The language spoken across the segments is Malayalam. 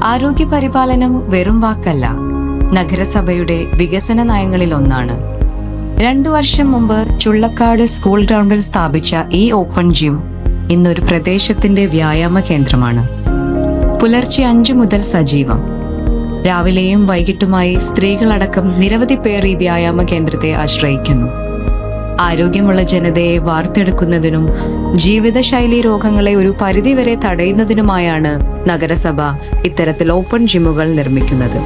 ആരോഗ്യ പരിപാലനം വെറും വാക്കല്ല, നഗരസഭയുടെ വികസന നയങ്ങളിലൊന്നാണ്. 2 വർഷം മുമ്പ് ചുള്ളക്കാട് സ്കൂൾ ഗ്രൗണ്ടിൽ സ്ഥാപിച്ച ഈ ഓപ്പൺ ജിം ഇന്നൊരു പ്രദേശത്തിന്റെ വ്യായാമ കേന്ദ്രമാണ്. പുലർച്ചെ 5 മുതൽ സജീവം. രാവിലെയും വൈകിട്ടുമായി സ്ത്രീകളടക്കം നിരവധി പേർ ഈ വ്യായാമ കേന്ദ്രത്തെ ആശ്രയിക്കുന്നു. ആരോഗ്യമുള്ള ജനതയെ വാർത്തെടുക്കുന്നതിനും ജീവിതശൈലി രോഗങ്ങളെ ഒരു പരിധിവരെ തടയുന്നതിനുമായാണ് നഗരസഭ ഇത്തരത്തിൽ ഓപ്പൺ ജിമ്മുകൾ നിർമ്മിക്കുന്നത്.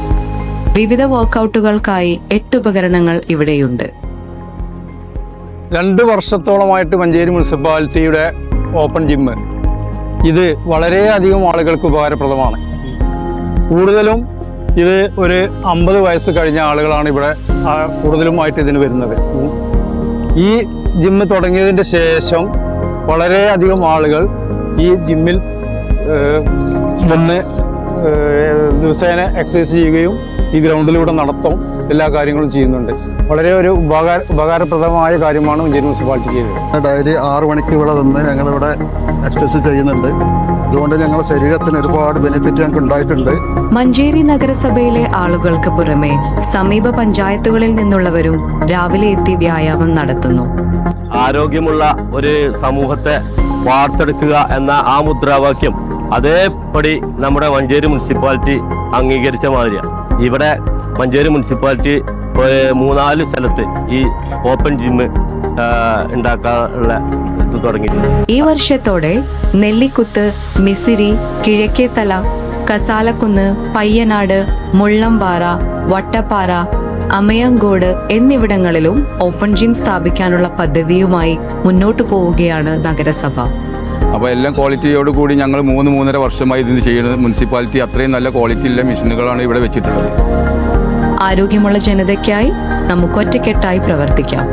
വിവിധ വർക്കൗട്ടുകൾക്കായി 8 ഉപകരണങ്ങൾ ഇവിടെയുണ്ട്. 2 വർഷത്തോളമായിട്ട് മഞ്ചേരി മുനിസിപ്പാലിറ്റിയുടെ ഓപ്പൺ ജിമ്മ് ഇത് വളരെയധികം ആളുകൾക്ക് ഉപകാരപ്രദമാണ്. കൂടുതലും ഇത് ഒരു 50 വയസ്സ് കഴിഞ്ഞ ആളുകളാണ് ഇവിടെ കൂടുതലുമായിട്ട് ഇതിന് വരുന്നത്. ഈ ജിമ്മ് തുടങ്ങിയതിൻ്റെ ശേഷം വളരെയധികം ആളുകൾ ഈ ജിമ്മിൽ വന്ന് ദിവസേന എക്സസൈസ് ചെയ്യുകയും ഈ ഗ്രൗണ്ടിലൂടെ നടത്തും എല്ലാ കാര്യങ്ങളും ചെയ്യുന്നുണ്ട്. വളരെ ഒരു ഉപകാരപ്രദമായ കാര്യമാണ് മഞ്ചേരി മുനിസിപ്പാലിറ്റി ചെയ്തത്. ഡെയിലി 6 മണിക്ക് ഇവിടെ നിന്ന് ഞങ്ങളിവിടെ എക്സസൈസ് ചെയ്യുന്നുണ്ട്. അതുകൊണ്ട് ഞങ്ങളുടെ ശരീരത്തിന് ഒരുപാട് ബെനിഫിറ്റ് ഞങ്ങൾക്ക് ഉണ്ടായിട്ടുണ്ട്. മഞ്ചേരി നഗരസഭയിലെ ആളുകൾക്ക് പുറമെ സമീപ പഞ്ചായത്തുകളിൽ നിന്നുള്ളവരും രാവിലെ എത്തി വ്യായാമം നടത്തുന്നു. ആരോഗ്യമുള്ള ഒരു സമൂഹത്തെ വാർത്തെടുക്കുക എന്ന ആ മുദ്രാവാക്യം അതേപടി നമ്മുടെ മഞ്ചേരി മുനിസിപ്പാലിറ്റി അംഗീകരിച്ച മാതിരിയാണ്. ഇവിടെ മഞ്ചേരി മുനിസിപ്പാലിറ്റി 3-4 സ്ഥലത്ത് ഈ ഓപ്പൺ ജിമ്മ് ഉണ്ടാക്കാനുള്ള ഇത് തുടങ്ങിയിട്ടുണ്ട്. ഈ വർഷത്തോടെ നെല്ലിക്കുത്ത്, മിസിരി, കിഴക്കേത്തല, കസാലക്കുന്ന്, പയ്യനാട്, മുള്ളംപാറ, വട്ടപ്പാറ, അമയങ്കോട് എന്നിവിടങ്ങളിലും ഓപ്പൺ ജിം സ്ഥാപിക്കാനുള്ള പദ്ധതിയുമായി മുന്നോട്ടു പോവുകയാണ് നഗരസഭ. അപ്പോൾ എല്ലാം ക്വാളിറ്റിയോട് കൂടി ഞങ്ങൾ 3-3.5 വർഷമായി ഇതിന് ചെയ്യുന്നത്. മുനിസിപ്പാലിറ്റി അത്രയും നല്ല ക്വാളിറ്റിയുള്ള മെഷീനുകളാണ് ഇവിടെ വെച്ചിട്ടുള്ളത്. ആരോഗ്യമുള്ള ജനതയ്ക്കായി നമുക്ക് ഒറ്റക്കെട്ടായി പ്രവർത്തിക്കാം.